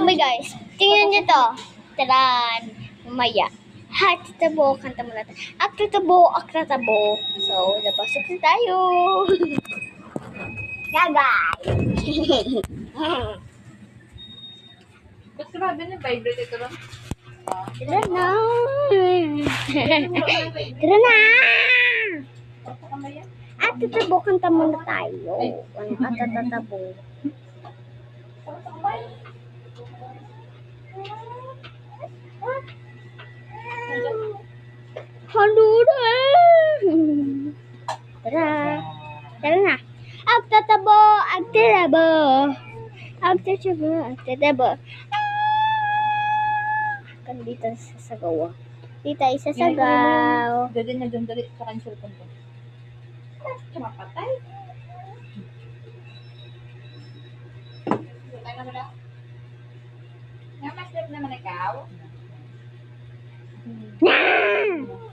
my guys, tingnan nyo to. Taran! Mamaya. Ha, tatabo, kanta mo natin. Ak tatabo. So, napasok na tayo. Yeah, guys. Ba't grabe na vibrate ito lang? Tara na. Tara na. At tatabo, kanta muna tayo. At tatabo. Halura. Tara. Tara na. At tatabo. Kan dito sa sagawa. Dito isa sagaw. Dali na dyan, dali. Sa cancel ko to. Mapatay. Namaslip naman ikaw.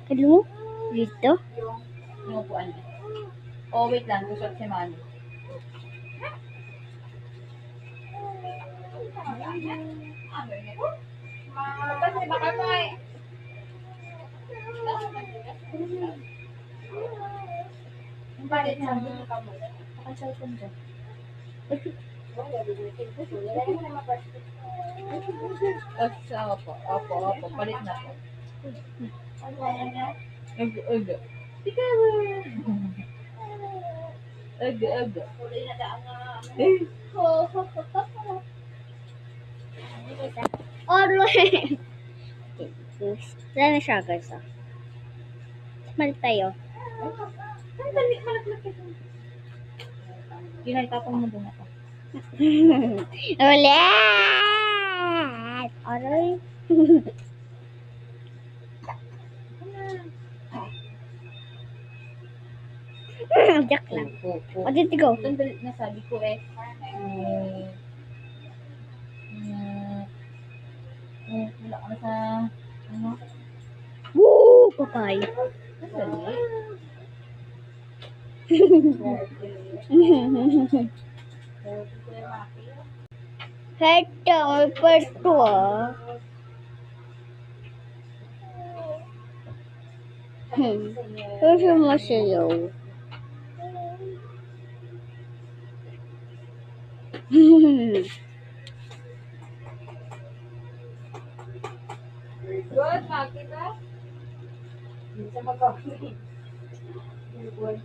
Kalu? Dito? Yung upuan niya. Oh, wait lang. Gusto si Mami. Kasi baka mo ay. Bakit sabi mo ka mo? Naka-cancel ko dyan. Opo. Palit na po. Aga. Alright. Wala na siya guys. Balik tayo. Tinatapang mo doon ako. Ulit! Alright. Jack lang. O, dito go. Sandali na sabi ko eh. Wala ka na sa ano? Woo! Papay. Sandali. Heto, may pwesto ah. Kasi masayaw. Good, makita. Hindi sa mag-coffee. Good.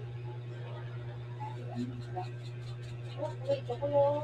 Wait, ako lang.